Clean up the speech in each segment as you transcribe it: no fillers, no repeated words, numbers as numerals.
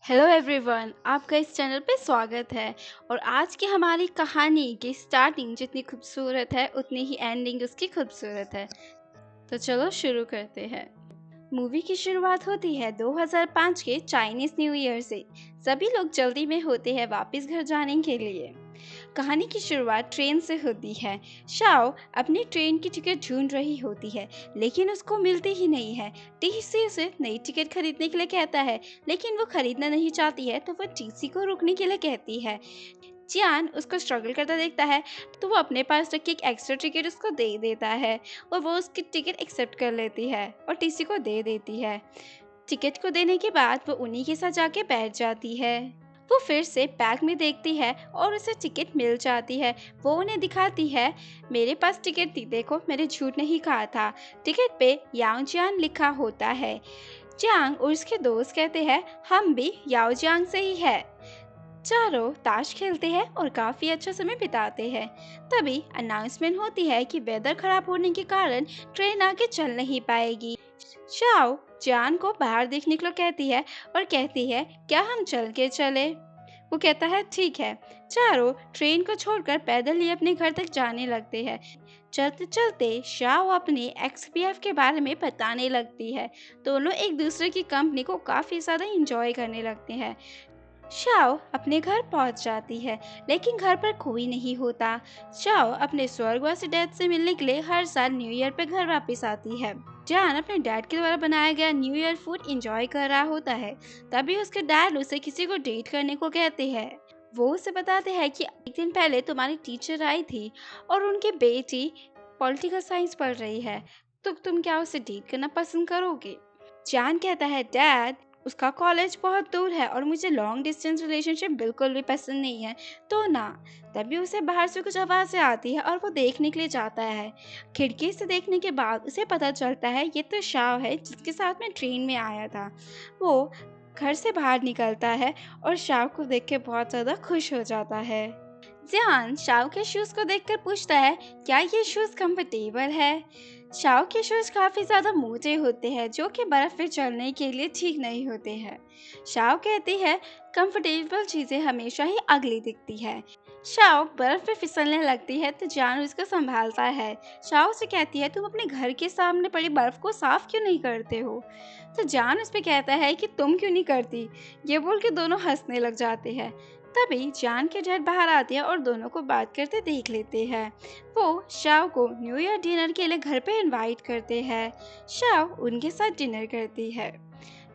Hello everyone, आपका इस channel पे स्वागत है। और आज की हमारी कहानी की स्टार्टिंग जितनी खूबसूरत है उतनी ही एंडिंग उसकी खूबसूरत है। तो चलो शुरू करते हैं। मूवी की शुरुआत होती है 2005 के चाइनीज न्यू ईयर से। सभी लोग जल्दी में होते हैं वापस घर जाने के लिए। कहानी की शुरुआत ट्रेन से होती है। शाओ अपनी ट्रेन की टिकट ढूंढ रही होती है, लेकिन उसको मिलती ही नहीं है। टीसी उसे नई टिकट खरीदने के लिए कहता है, लेकिन वो खरीदना नहीं चाहती है तो वो टीसी को रुकने के लिए कहती है। जियान उसको स्ट्रगल करता देखता है तो वो अपने पास रखी एक एक्स्ट्रा टिकट उसको दे देता है और वो उसकी टिकट एक्सेप्ट कर लेती है और टीसी को दे देती है। टिकट को देने के बाद वो उन्हीं के साथ जाके बैठ जाती है। वो फिर से बैग में देखती है और उसे टिकट मिल जाती है। वो उन्हें दिखाती है, मेरे पास टिकट थी, देखो मैंने झूठ नहीं कहा था। टिकट पे याओजियांग लिखा होता है। जियांग और उसके दोस्त कहते हैं, हम भी याओजियांग से ही है। चारों ताश खेलते हैं और काफी अच्छा समय बिताते हैं। तभी अनाउंसमेंट होती है कि वेदर खराब होने के कारण ट्रेन आगे चल नहीं पाएगी। शाओ जान को बाहर देखने के लिए कहती है और कहती है, क्या हम चल के चले? वो कहता है ठीक है। चारों ट्रेन को छोड़कर पैदल ही अपने घर तक जाने लगते हैं। चलते चलते शाओ अपने एक्सपीएफ के बारे में बताने लगती है। दोनों एक दूसरे की कंपनी को काफी ज्यादा इंजॉय करने लगते हैं। शाओ अपने घर पहुंच जाती है, लेकिन घर पर कोई नहीं होता। शाओ अपने स्वर्गवासी डैड से मिलने के लिए हर साल न्यू ईयर पे घर वापस आती है। जान अपने डैड के द्वारा बनाया गया न्यू ईयर फूड एंजॉय कर रहा होता है। तभी उसके डैड उसे किसी को डेट करने को कहते हैं। वो उसे बताते हैं कि एक दिन पहले तुम्हारी टीचर आई थी और उनकी बेटी पॉलिटिकल साइंस पढ़ रही है, तो तुम क्या उसे डेट करना पसंद करोगे? जान कहता है, डैड उसका कॉलेज बहुत दूर है और मुझे लॉन्ग डिस्टेंस रिलेशनशिप बिल्कुल भी पसंद नहीं है, तो ना। तभी उसे बाहर से कुछ आवाज़ें आती है और वो देखने के लिए जाता है। खिड़की से देखने के बाद उसे पता चलता है ये तो शाव है जिसके साथ में ट्रेन में आया था। वो घर से बाहर निकलता है और शाव को देख के बहुत ज़्यादा खुश हो जाता है। जियान शाओ के शूज को देखकर पूछता है, क्या ये शूज कंफर्टेबल है? शाओ के शूज काफी ज्यादा मोटे होते हैं जो कि बर्फ में चलने के लिए ठीक नहीं होते हैं। शाओ कहती है, कंफर्टेबल चीजें हमेशा ही अगली दिखती है। शाओ बर्फ में फिसलने लगती है तो जान उसको संभालता है। शाओ से कहती है, तुम अपने घर के सामने पड़ी बर्फ को साफ क्यों नहीं करते हो? तो जान उस पे कहता है कि तुम क्यों नहीं करती? ये बोल के दोनों हंसने लग जाते हैं। तभी जान के डैड बाहर आते हैं और दोनों को बात करते देख लेते हैं। वो शाव को न्यू ईयर डिनर के लिए घर पे इनवाइट करते हैं। शाव उनके साथ डिनर करती है।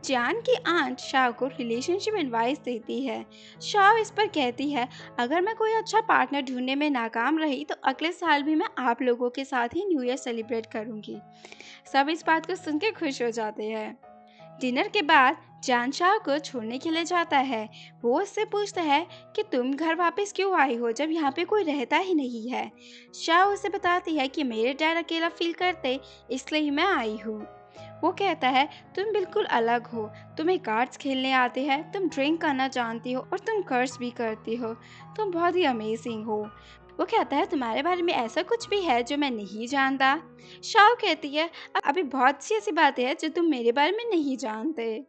जान की आंट शाव को रिलेशनशिप एडवाइस देती है। शाव इस पर कहती है, अगर मैं कोई अच्छा पार्टनर ढूंढने में नाकाम रही तो अगले साल भी मैं आप लोगों के साथ ही न्यू ईयर सेलिब्रेट करूंगी। सब इस बात को सुन के खुश हो जाते हैं। डिनर के बाद जान शाह को छोड़ने के लिए जाता है। वो उससे पूछता है कि तुम घर वापस क्यों आई हो जब यहाँ पे कोई रहता ही नहीं है। शाह उसे बताती है कि मेरे डैड अकेला फील करते, इसलिए ही मैं आई हूँ। वो कहता है, तुम बिल्कुल अलग हो, तुम्हें कार्ड्स खेलने आते हैं, तुम ड्रिंक करना जानती हो और तुम कर्स भी करती हो, तुम बहुत ही अमेजिंग हो। वो कहता है, तुम्हारे बारे में ऐसा कुछ भी है जो मैं नहीं जानता? शाओ कहती है, अभी बहुत सी ऐसी बातें हैं जो तुम मेरे बारे में नहीं जानते।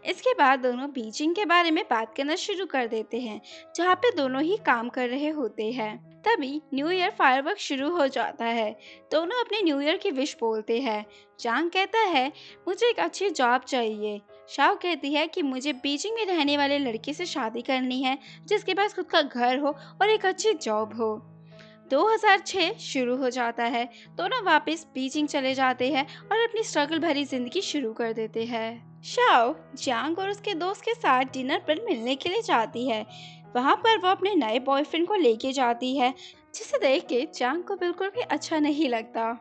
इसके बाद दोनों बीजिंग के बारे में बात करना शुरू कर देते हैं, जहाँ पे दोनों ही काम कर रहे होते हैं। तभी न्यू ईयर फायरवर्क शुरू हो जाता है। दोनों अपने न्यू ईयर की विश बोलते हैं। चांग कहता है, मुझे एक अच्छी जॉब चाहिए। शाओ कहती है कि मुझे बीजिंग में रहने वाले लड़के से शादी करनी है जिसके पास खुद का घर हो और एक अच्छी जॉब हो। 2006 शुरू हो जाता है। दोनों वापस बीजिंग चले जाते हैं और अपनी स्ट्रगल भरी जिंदगी शुरू कर देते हैं। शाओ जियांग और उसके दोस्त के साथ डिनर पर मिलने के लिए जाती है। वहाँ पर वो अपने नए बॉयफ्रेंड को लेके जाती है, जिसे देख के चांग को बिल्कुल भी अच्छा नहीं लगता।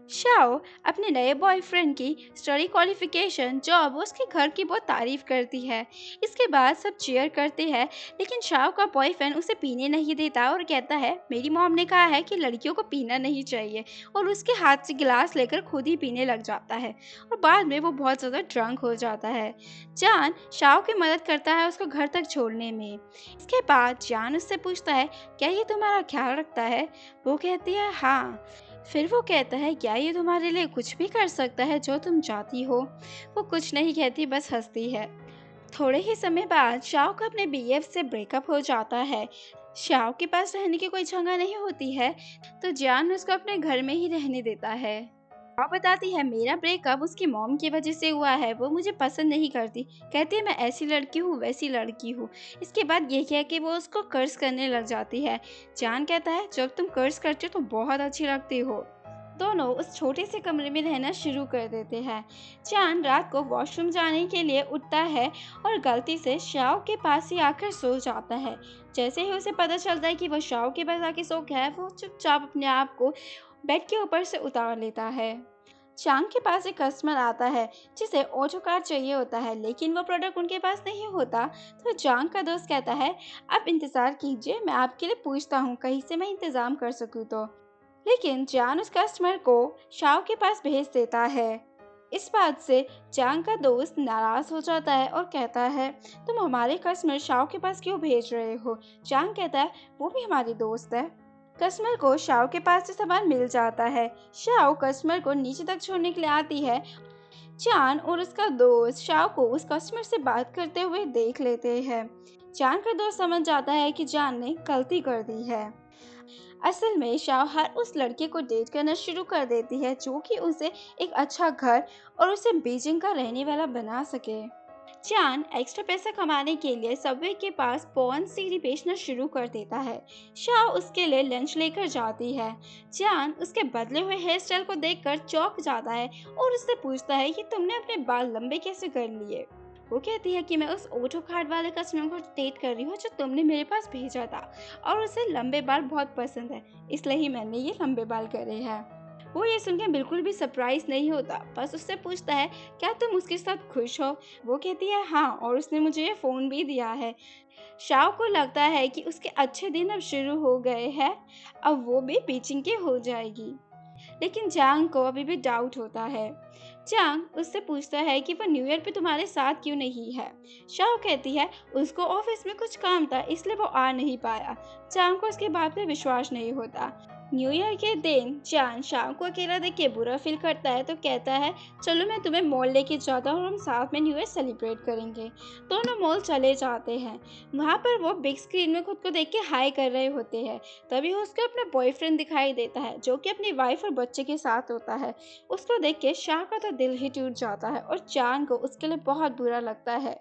शाओ अपने नए बॉयफ्रेंड की स्टडी क्वालिफिकेशन, जॉब, उसके घर की बहुत तारीफ करती है। इसके बाद सब चीयर करते हैं, लेकिन शाओ का बॉयफ्रेंड उसे पीने नहीं देता और कहता है, मेरी मॉम ने कहा है कि लड़कियों को पीना नहीं चाहिए, और उसके हाथ से गिलास लेकर खुद ही पीने लग जाता है और बाद में वो बहुत ज़्यादा ड्रंक हो जाता है। जान शाओ की मदद करता है उसको घर तक छोड़ने में। इसके बाद जान उससे पूछता है, क्या ये तुम्हारा ख्याल रखता है? वो कहती है, हाँ। फिर वो कहता है, क्या ये तुम्हारे लिए कुछ भी कर सकता है जो तुम चाहती हो? वो कुछ नहीं कहती, बस हंसती है। थोड़े ही समय बाद शाओ का अपने बीएफ से ब्रेकअप हो जाता है। शाओ के पास रहने की कोई जगह नहीं होती है, तो जान उसको अपने घर में ही रहने देता है। शाओ बताती है मेरा ब्रेकअप उसकी मॉम की वजह से हुआ है, वो मुझे पसंद नहीं करती, कहती है मैं ऐसी लड़की हूँ वैसी लड़की हूँ। इसके बाद ये कह के वो उसको कर्ज करने लग जाती है। जान कहता है जब तुम कर्ज करते हो तो बहुत अच्छी लगती हो। दोनों उस छोटे से कमरे में रहना शुरू कर देते हैं। चांद रात को वॉशरूम जाने के लिए उठता है और गलती से शाओ के पास ही आकर सो जाता है। जैसे ही उसे पता चलता है कि वो शाओ के पास आके सो गया है, वो चुपचाप अपने आप को बेड के ऊपर से उतार लेता है। चांग के पास एक कस्टमर आता है जिसे ऑटो कार चाहिए होता है, लेकिन वो प्रोडक्ट उनके पास नहीं होता। तो चांग का दोस्त कहता है आप इंतज़ार कीजिए, मैं आपके लिए पूछता हूँ कहीं से मैं इंतज़ाम कर सकूँ तो। लेकिन जान उस कस्टमर को शाओ के पास भेज देता है। इस बात से चांग का दोस्त नाराज हो जाता है और कहता है तुम हमारे कस्टमर शाओ के पास क्यों भेज रहे हो। चांग कहता है वो भी हमारी दोस्त है। कस्टमर को शाओ के पास से सामान मिल जाता है। शाओ कस्टमर को नीचे तक छोड़ने के लिए आती है। चांद और उसका दोस्त शाओ को उस कस्टमर से बात करते हुए देख लेते हैं। चांद का दोस्त समझ जाता है कि जान ने गलती कर दी है। असल में शाओ हर उस लड़के को डेट करना शुरू कर देती है जो कि उसे एक अच्छा घर और उसे बीजिंग का रहने वाला बना सके। चांद एक्स्ट्रा पैसा कमाने के लिए सबवे के पास पॉर्न सीडी बेचना शुरू कर देता है। शाओ उसके लिए लंच लेकर जाती है। चांद उसके बदले हुए हेयर स्टाइल को देखकर चौंक जाता है और उससे पूछता है कि तुमने अपने बाल लंबे कैसे कर लिए। वो कहती है कि मैं उस ऑटो कार्ड वाले कस्टमर को डेट कर रही हूँ जो तुमने मेरे पास भेजा था, और उसे लंबे बाल बहुत पसंद है, इसलिए ही मैंने ये लंबे बाल करे हैं। वो ये सुनकर बिल्कुल भी सरप्राइज नहीं होता, बस उससे पूछता है क्या तुम उसके साथ खुश हो। वो कहती है हाँ, और उसने मुझे ये फ़ोन भी दिया है। शाओ को लगता है कि उसके अच्छे दिन अब शुरू हो गए हैं, अब वो भी बीचिंग की हो जाएगी। लेकिन जांग को अभी भी डाउट होता है। जांग उससे पूछता है कि वो न्यू ईयर पे तुम्हारे साथ क्यों नहीं है। शाओ कहती है उसको ऑफिस में कुछ काम था इसलिए वो आ नहीं पाया। जांग को उसकी बात पे विश्वास नहीं होता। न्यू ईयर के दिन जान शाम को अकेला देख के बुरा फील करता है, तो कहता है चलो मैं तुम्हें मॉल लेके जाता हूँ और हम साथ में न्यू ईयर सेलिब्रेट करेंगे। दोनों मॉल चले जाते हैं। वहाँ पर वो बिग स्क्रीन में खुद को देख के हाई कर रहे होते हैं। तभी उसको अपना बॉयफ्रेंड दिखाई देता है जो कि अपनी वाइफ और बच्चे के साथ होता है। उसको देख के शाह का तो दिल ही टूट जाता है और चांद को उसके लिए बहुत बुरा लगता है।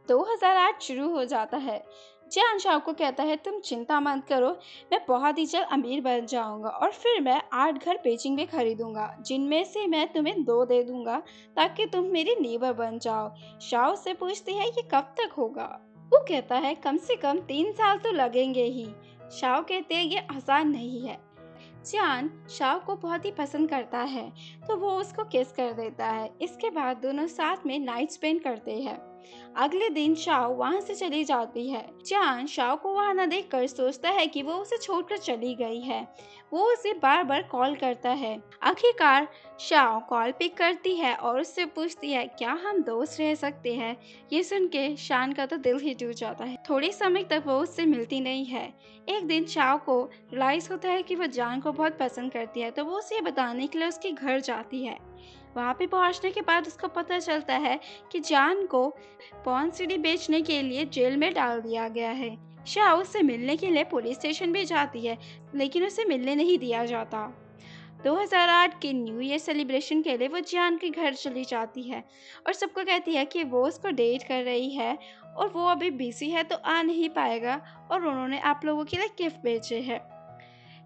2008 शुरू हो जाता है। जान शाह को कहता है तुम चिंता मत करो, मैं बहुत ही जल्द अमीर बन जाऊंगा और फिर मैं 8 घर बेचिंग में खरीदूंगा जिनमें से मैं तुम्हें 2 दे दूंगा ताकि तुम मेरी नेबर बन जाओ। शाह से पूछती है ये कब तक होगा। वो कहता है कम से कम 3 साल तो लगेंगे ही। शाह कहते हैं ये आसान नहीं है। चांद शाओ को बहुत ही पसंद करता है, तो वो उसको किस कर देता है। इसके बाद दोनों साथ में नाइट स्पेंड करते हैं। अगले दिन शाओ वहां से चली जाती है। चांद शाओ को वहां न देखकर सोचता है कि वो उसे छोड़कर चली गई है। वो उसे बार बार कॉल करता है। आखिरकार शाओ कॉल पिक करती है और उससे पूछती है क्या हम दोस्त रह सकते हैं। ये सुन के शान का तो दिल ही टूट जाता है। थोड़े समय तक वो उससे मिलती नहीं है। एक दिन शाओ को रियलाइज होता है कि वो जान को बहुत पसंद करती है, तो वो उसे बताने के लिए उसके घर जाती है। वहाँ पे पहुँचने के बाद उसको पता चलता है कि जान को पॉर्न सीडी बेचने के लिए जेल में डाल दिया गया है। शाओ उससे मिलने के लिए पुलिस स्टेशन भी जाती है, लेकिन उसे मिलने नहीं दिया जाता। 2008 के न्यू ईयर सेलिब्रेशन के लिए वो जान के घर चली जाती है और सबको कहती है कि वो उसको डेट कर रही है और वो अभी बिजी है तो आ नहीं पाएगा, और उन्होंने आप लोगों के लिए गिफ्ट भेजे हैं।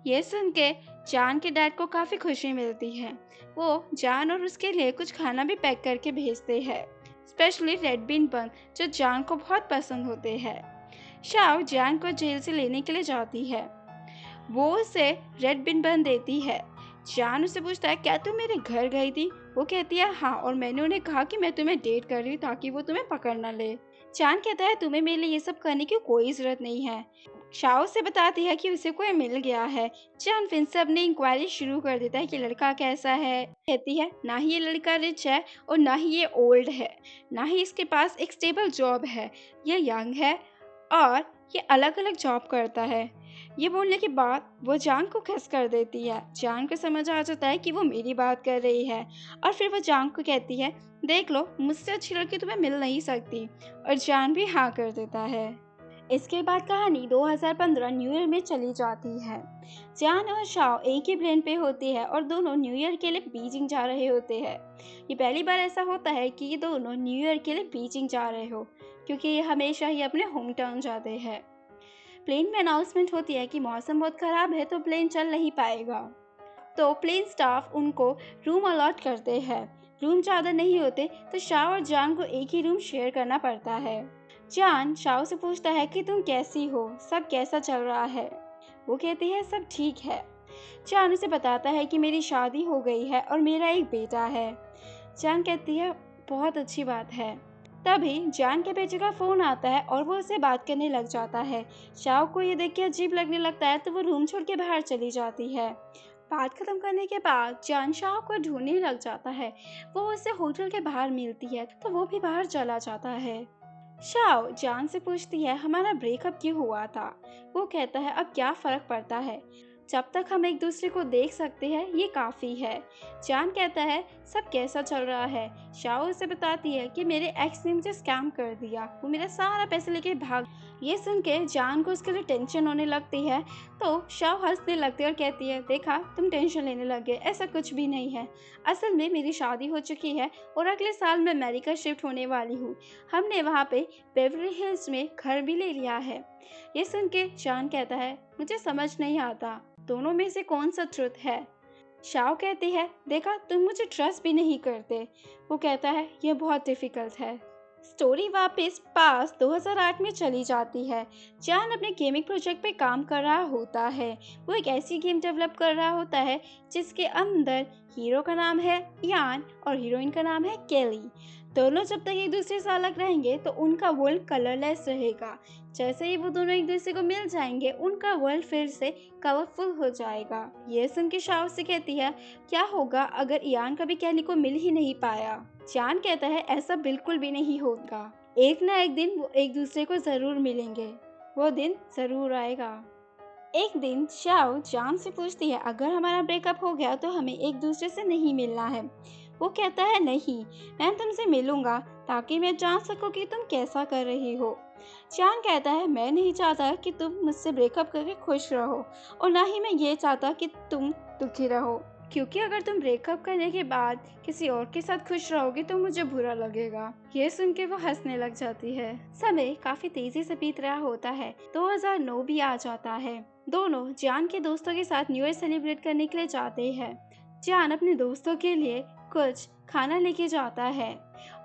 ये सुन के जान के डैड को काफ़ी खुशी मिलती है। वो जान और उसके लिए कुछ खाना भी पैक करके भेजते हैं, स्पेशली रेड बीन बन जो जान को बहुत पसंद होते हैं। शाओ जान को जेल से लेने के लिए जाती है। वो उसे रेड बिन बन देती है। जान उससे पूछता है क्या तुम मेरे घर गई थी। वो कहती है हाँ, और मैंने उन्हें कहा कि मैं तुम्हें डेट कर रही हूँ ताकि वो तुम्हें पकड़ ना ले। जान कहता है तुम्हें मेरे लिए ये सब करने की कोई ज़रूरत नहीं है। शाओ से बताती है कि उसे कोई मिल गया है। जान फिर से अपनी इंक्वायरी शुरू कर देता है कि लड़का कैसा है। कहती है ना ही ये लड़का रिच है और ना ही ये ओल्ड है, ना ही इसके पास एक स्टेबल जॉब है। ये यंग है और ये अलग अलग जॉब करता है। ये बोलने के बाद वो जान को किस कर देती है। जान को समझ आ जाता है कि वो मेरी बात कर रही है और फिर वो जान को कहती है, देख लो, मुझसे अच्छी लड़की तुम्हें मिल नहीं सकती। और जान भी हाँ कर देता है। इसके बाद कहानी 2015 न्यू ईयर में चली जाती है। जान और शाओ एक ही प्लेन पे होती है और दोनों न्यू ईयर के लिए बीजिंग जा रहे होते हैं। ये पहली बार ऐसा होता है कि ये दोनों न्यू ईयर के लिए बीजिंग जा रहे हो, क्योंकि ये हमेशा ही अपने होम टाउन जाते हैं। प्लेन में अनाउंसमेंट होती है कि मौसम बहुत खराब है तो प्लेन चल नहीं पाएगा। तो प्लेन स्टाफ उनको रूम अलॉट करते हैं। रूम ज़्यादा नहीं होते तो शाओ और जान को एक ही रूम शेयर करना पड़ता है। जान शाओ से पूछता है कि तुम कैसी हो, सब कैसा चल रहा है। वो कहती है सब ठीक है। जान उसे बताता है कि मेरी शादी हो गई है और मेरा एक बेटा है। जान कहती है बहुत अच्छी बात है। तभी जान के बेटे का फोन आता है और वो उससे बात करने लग जाता है। शाओ को ये देख के अजीब लगने लगता है तो वो रूम छोड़ के बाहर चली जाती है। बात खत्म करने के बाद जान शाओ को ढूंढने लग जाता है। वो उसे होटल के बाहर मिलती है तो वो भी बाहर चला जाता है। शाओ जान से पूछती है हमारा ब्रेकअप क्यों हुआ था। वो कहता है अब क्या फर्क पड़ता है, जब तक हम एक दूसरे को देख सकते हैं ये काफ़ी है। जान कहता है सब कैसा चल रहा है। शाओ उसे बताती है कि मेरे एक्स ने मुझे स्कैम कर दिया, वो मेरा सारा पैसे लेके भाग। ये सुन के जान को उसके लिए टेंशन होने लगती है तो शाओ हंसने लगती है और कहती है देखा तुम टेंशन लेने लगे, ऐसा कुछ भी नहीं है। असल में मेरी शादी हो चुकी है और अगले साल मैं अमेरिका शिफ्ट होने वाली हूँ। हमने वहाँ पे बेवरली हिल्स में घर भी ले लिया है। ये सुन के जान कहता है मुझे समझ नहीं आता दोनों में से कौन सा ट्रुथ है। शाओ कहती है देखा तुम मुझे ट्रस्ट भी नहीं करते। वो कहता है यह बहुत डिफिकल्ट है। स्टोरी वापस पास 2008 में चली जाती है। जान अपने गेमिंग प्रोजेक्ट पे काम कर रहा होता है। वो एक ऐसी गेम डेवलप कर रहा होता है जिसके अंदर हीरो का नाम है यान और हीरोइन का नाम है केली। दोनों जब तक एक दूसरे से अलग रहेंगे तो उनका वर्ल्ड कलरलेस रहेगा। जैसे ही वो दोनों एक दूसरे को मिल जाएंगे उनका वर्ल्ड फिर से कलरफुल हो जाएगा। ये सुन के शाओ से कहती है क्या होगा अगर यान कभी केली को मिल ही नहीं पाया। जान कहता है ऐसा बिल्कुल भी नहीं होगा, एक ना एक दिन वो एक दूसरे को जरूर मिलेंगे, वो दिन जरूर आएगा। एक दिन शाओ जान से पूछती है अगर हमारा ब्रेकअप हो गया तो हमें एक दूसरे से नहीं मिलना है। वो कहता है नहीं, मैं तुमसे मिलूंगा ताकि मैं जान सकूं कि तुम कैसा कर रही हो। जान कहता है मैं नहीं चाहता कि तुम मुझसे ब्रेकअप करके खुश रहो और ना ही मैं ये चाहता कि तुम दुखी रहो, क्योंकि अगर तुम ब्रेकअप करने के बाद किसी और के साथ खुश रहोगे तो मुझे बुरा लगेगा। ये सुन के वो हंसने लग जाती है। समय काफी तेजी से बीत रहा होता है। 2009 भी आ जाता है। दोनों जान के दोस्तों के साथ न्यू ईयर सेलिब्रेट करने के लिए जाते हैं। जान अपने दोस्तों के लिए कुछ खाना लेके जाता है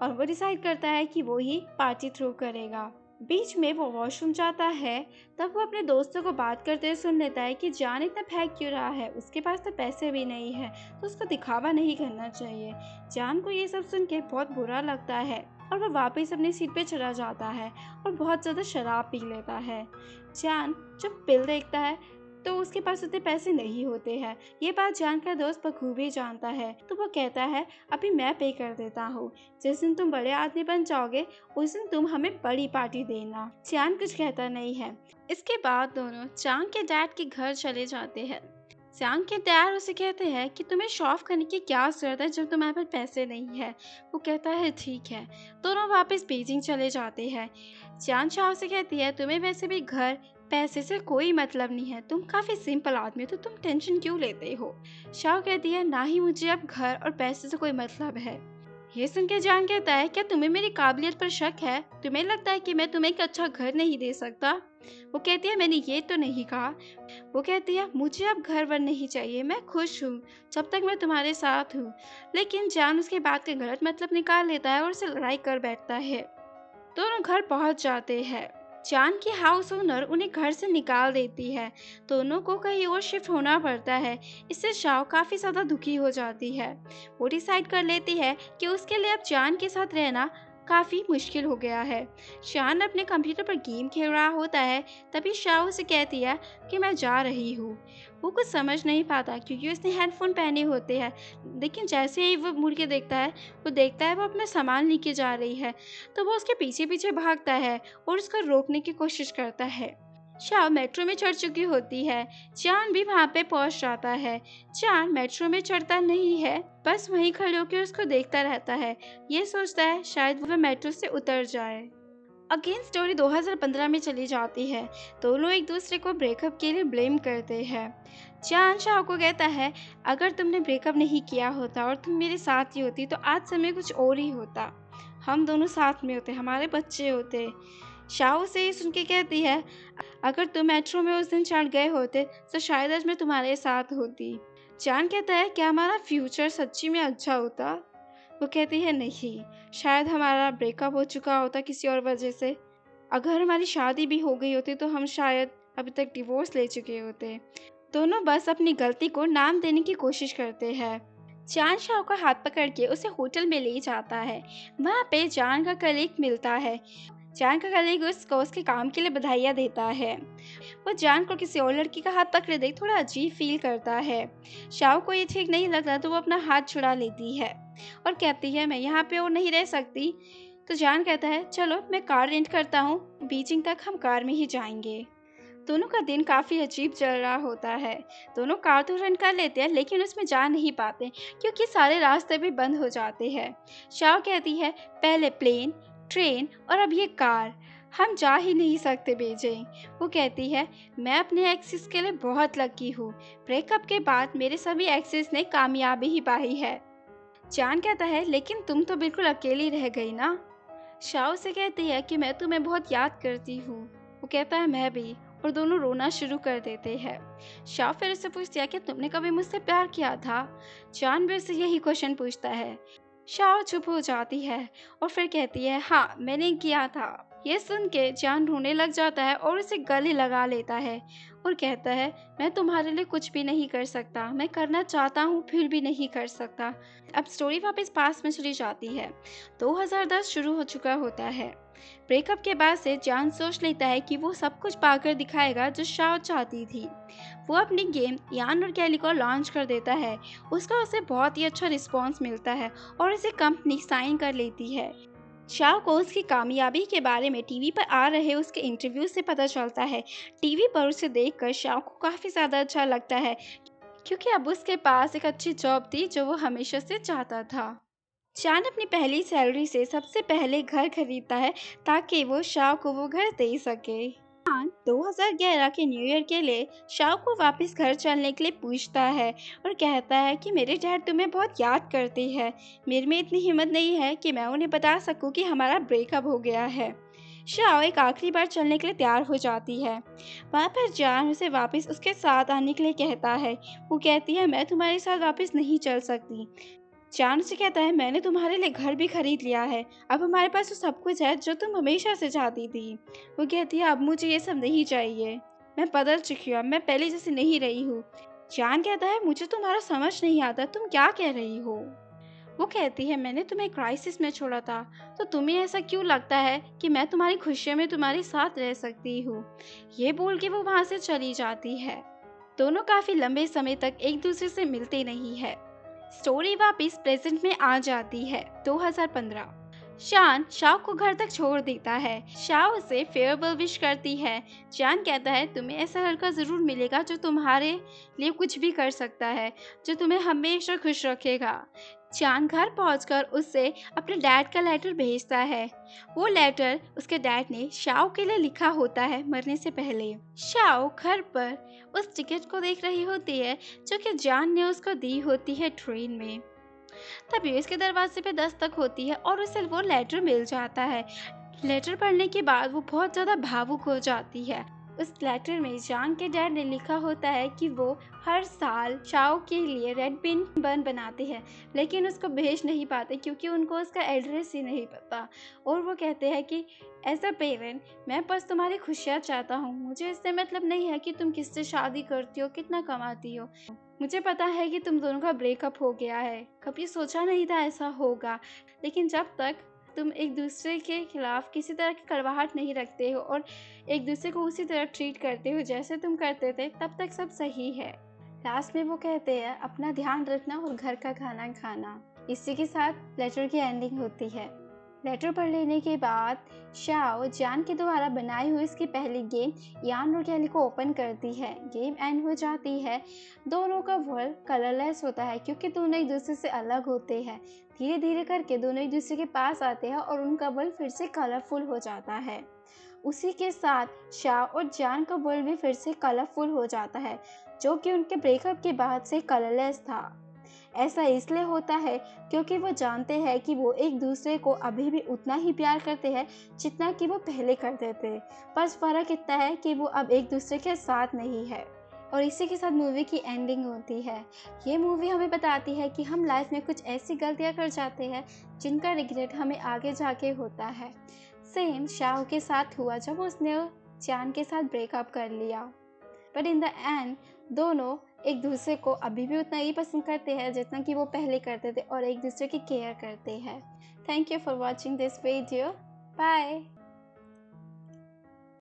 और वो डिसाइड करता है कि वो ही पार्टी थ्रो करेगा। बीच में वो वॉशरूम जाता है, तब वो अपने दोस्तों को बात करते हुए सुन लेता है कि जान इतना फेंक क्यों रहा है, उसके पास तो पैसे भी नहीं है तो उसको दिखावा नहीं करना चाहिए। जान को ये सब सुन के बहुत बुरा लगता है और वो वापस अपनी सीट पे चला जाता है और बहुत ज़्यादा शराब पी लेता है। जान जब बिल देखता है तो उसके पास उतने पैसे नहीं होते हैं। ये बात जान का दोस्त बखूबी जानता है तो वो कहता है अभी मैं पे कर देता हूँ, जिस दिन तुम बड़े आदमी बन जाओगे उस दिन तुम हमें बड़ी पार्टी देना। जान कुछ कहता नहीं है। इसके बाद दोनों जान के डैड के घर चले जाते हैं। जान के डैड उसे कहते हैं कि तुम्हें शो ऑफ करने की क्या जरूरत है जब तुम्हारे पास पैसे नहीं है। वो कहता है ठीक है। दोनों वापस बीजिंग चले जाते हैं। जान शाह से कहती है तुम्हें वैसे भी घर पैसे से कोई मतलब नहीं है, तुम काफी सिंपल आदमी हो तो तुम टेंशन क्यों लेते हो। शाह कहती है ना ही मुझे अब घर और पैसे से कोई मतलब है। ये सुन के जान कहता है क्या तुम्हें मेरी काबिलियत पर शक है, तुम्हें लगता है कि मैं तुम्हें एक अच्छा घर नहीं दे सकता। वो कहती है मैंने ये तो नहीं कहा। वो कहती है मुझे अब घर वर नहीं चाहिए, मैं खुश हूँ जब तक मैं तुम्हारे साथ हूँ। लेकिन जान उसके बात का गलत मतलब निकाल लेता है और उसे लड़ाई कर बैठता है। दोनों घर पहुंच जाते हैं। जान की हाउस ओनर उन्हें घर से निकाल देती है। दोनों को कहीं और शिफ्ट होना पड़ता है। इससे शाओ काफी ज्यादा दुखी हो जाती है। वो डिसाइड कर लेती है कि उसके लिए अब जान के साथ रहना काफी मुश्किल हो गया है। शान अपने कंप्यूटर पर गेम खेल रहा होता है, तभी शाओ से कहती है कि मैं जा रही हूँ। वो कुछ समझ नहीं पाता क्योंकि उसने हेडफोन पहने होते हैं, लेकिन जैसे ही वो मुड़ के देखता है वो अपना सामान लेके जा रही है। तो वो उसके पीछे पीछे भागता है और उसको रोकने की कोशिश करता है। शाओ मेट्रो में चढ़ चुकी होती है। चांद भी वहाँ पे पहुँच जाता है। चांद मेट्रो में चढ़ता नहीं है, बस वहीं खड़े होकर उसको देखता रहता है। ये सोचता है शायद वह मेट्रो से उतर जाए। अगेन स्टोरी 2015 में चली जाती है। दोनों एक दूसरे को ब्रेकअप के लिए ब्लेम करते हैं। चांद शाओ को कहता है, अगर तुमने ब्रेकअप नहीं किया होता और तुम मेरे साथ ही होती तो आज समय कुछ और ही होता। हम दोनों साथ में होते, हमारे बच्चे होते। शाओ से ये सुन के कहती है, अगर तुम मेट्रो में उस दिन चढ़ गए होते तो शायद आज मैं तुम्हारे साथ होती। चांद कहता है, क्या हमारा फ्यूचर सच्ची में अच्छा होता? वो कहती है, नहीं, शायद हमारा ब्रेकअप हो चुका होता किसी और वजह से। अगर हमारी शादी भी हो गई होती तो हम शायद अभी तक डिवोर्स ले चुके होते। दोनों बस अपनी गलती को नाम देने की कोशिश करते हैं। चांद शाओ का हाथ पकड़ के उसे होटल में ले जाता है। वहाँ पे चांद का कलीग मिलता है। चांद का कलीग उसको उसके काम के लिए बधाइयाँ देता है। वो चांद को किसी और लड़की का हाथ पकड़े देख थोड़ा अजीब फील करता है। शाओ को ये ठीक नहीं लगता तो वो अपना हाथ छुड़ा लेती है और कहती है, मैं यहाँ पे और नहीं रह सकती। तो चांद कहता है, चलो मैं कार रेंट करता हूँ, बीजिंग तक हम कार में ही जाएंगे। दोनों का दिन काफ़ी अजीब चल रहा होता है। दोनों कार तो रेंट कर लेते हैं लेकिन उसमें जा नहीं पाते क्योंकि सारे रास्ते भी बंद हो जाते हैं। शाओ कहती है, पहले प्लेन, ट्रेन और अब ये कार, हम जा ही नहीं सकते बीजिंग। वो कहती है, मैं अपने एक्सिस के लिए बहुत लकी हूँ। ब्रेकअप के बाद मेरे सभी एक्सिस ने कामयाबी ही पाई है। चांद कहता है, लेकिन तुम तो बिल्कुल अकेली रह गई ना। शाओ से कहती है कि मैं तुम्हें बहुत याद करती हूँ। वो कहता है, मैं भी। और दोनों रोना शुरू कर देते हैं। शाओ फिर उससे पूछती है कि तुमने कभी मुझसे प्यार किया था? चांद भी उससे यही क्वेश्चन पूछता है। शाओ चुप हो जाती है और फिर कहती है, हाँ मैंने किया था। ये सुन के चांद रोने लग जाता है और उसे गले लगा लेता है और कहता है, मैं तुम्हारे लिए कुछ भी नहीं कर सकता, मैं करना चाहता हूँ फिर भी नहीं कर सकता। अब स्टोरी वापस पास में चली जाती है। 2010 शुरू हो चुका होता है। ब्रेकअप के बाद से चांद सोच लेता है कि वो सब कुछ पाकर दिखाएगा जो शाओ चाहती थी। वो अपनी गेम यान और कैली को लॉन्च कर देता है। उसका उसे बहुत ही अच्छा रिस्पॉन्स मिलता है और इसे कंपनी साइन कर लेती है। शाओ को उसकी कामयाबी के बारे में टीवी पर आ रहे उसके इंटरव्यू से पता चलता है। टीवी पर उसे देखकर शाओ को काफ़ी ज़्यादा अच्छा लगता है क्योंकि अब उसके पास एक अच्छी जॉब थी जो वो हमेशा से चाहता था। चांद अपनी पहली सैलरी से सबसे पहले घर खरीदता है ताकि वो शाओ को वो घर दे सके। चांद 2011 के न्यू ईयर के लिए शाओ को वापस घर चलने के लिए पूछता है और कहता है कि मेरे डैड तुम्हें बहुत याद करते हैं। मेरे में इतनी हिम्मत नहीं है कि मैं उन्हें बता सकूं कि हमारा ब्रेकअप हो गया है। शाओ एक आखिरी बार चलने के लिए तैयार हो जाती है। वहाँ पर चांद उसे वापस उसके साथ आने के लिए कहता है। वो कहती है, मैं तुम्हारे साथ वापस नहीं चल सकती। चांद से कहता है, मैंने तुम्हारे लिए घर भी खरीद लिया है, अब हमारे पास वो सब कुछ है जो तुम हमेशा से चाहती थी। वो कहती है, अब मुझे ये सब नहीं चाहिए, मैं बदल चुकी हूँ, मैं पहले जैसे नहीं रही हूँ। चांद कहता है, मुझे तुम्हारा समझ नहीं आता, तुम क्या कह रही हो? वो कहती है, मैंने तुम्हें क्राइसिस में छोड़ा था, तो तुम्हें ऐसा क्यों लगता है कि मैं तुम्हारी खुशियों में तुम्हारे साथ रह सकती हूँ? ये बोल के वो वहाँ से चली जाती है। दोनों काफी लंबे समय तक एक दूसरे से मिलते नहीं है। स्टोरी वापस प्रेजेंट में आ जाती है। 2015 शान शाओ को घर तक छोड़ देता है। शाओ उसे फेयरवेल विश करती है। चांद कहता है, तुम्हें ऐसा लड़का जरूर मिलेगा जो तुम्हारे लिए कुछ भी कर सकता है, जो तुम्हें हमेशा खुश रखेगा। चांद घर पहुंचकर उससे अपने डैड का लेटर भेजता है। वो लेटर उसके डैड ने शाओ के लिए लिखा होता है मरने से पहले। शाओ घर पर उस टिकट को देख रही होती है जो कि जान ने उसको दी होती है ट्रेन में। तभी उसके दरवाजे पे दस्तक होती है और उसे वो लेटर मिल जाता है। लेटर पढ़ने के बाद वो बहुत ज़्यादा भावुक हो जाती है। उस लेटर में जांग के डैड ने लिखा होता है कि वो हर साल शाओ के लिए रेड बिन बन बनाते हैं लेकिन उसको भेज नहीं पाते क्योंकि उनको उसका एड्रेस ही नहीं पता। और वो कहते हैं कि एज अ पेरेंट मैं बस तुम्हारी खुशियाँ चाहता हूँ, मुझे इससे मतलब नहीं है कि तुम किससे शादी करती हो, कितना कमाती हो। मुझे पता है कि तुम दोनों का ब्रेकअप हो गया है, कभी सोचा नहीं था ऐसा होगा, लेकिन जब तक तुम एक दूसरे के खिलाफ किसी तरह की कड़वाहट नहीं रखते हो और एक दूसरे को उसी तरह ट्रीट करते हो जैसे तुम करते थे, तब तक सब सही है। लास्ट में वो कहते हैं, अपना ध्यान रखना और घर का खाना खाना। इसी के साथ लेटर की एंडिंग होती है। लेटर पढ़ लेने के बाद शाओ जान के द्वारा बनाई हुई इसकी पहली गेम यान और कैली को ओपन करती है। गेम एंड हो जाती है। दोनों का वर्ल्ड कलरलेस होता है क्योंकि दोनों एक दूसरे से अलग होते हैं। धीरे धीरे करके दोनों एक दूसरे के पास आते हैं और उनका वर्ल्ड फिर से कलरफुल हो जाता है। उसी के साथ शाओ और जान का वर्ल्ड भी फिर से कलरफुल हो जाता है, जो कि उनके ब्रेकअप के बाद से कलरलेस था। ऐसा इसलिए होता है क्योंकि वो जानते हैं कि वो एक दूसरे को अभी भी उतना ही प्यार करते हैं जितना कि वो पहले करते थे। बस फ़र्क इतना है कि वो अब एक दूसरे के साथ नहीं है। और इसी के साथ मूवी की एंडिंग होती है। ये मूवी हमें बताती है कि हम लाइफ में कुछ ऐसी गलतियाँ कर जाते हैं जिनका रिग्रेट हमें आगे जाके होता है। सेम शाओ के साथ हुआ जब उसने चान के साथ ब्रेकअप कर लिया। बट इन द एंड दोनों एक दूसरे को अभी भी उतना ही पसंद करते हैं जितना कि वो पहले करते थे और एक दूसरे की केयर करते हैं। Thank you for watching this video. Bye.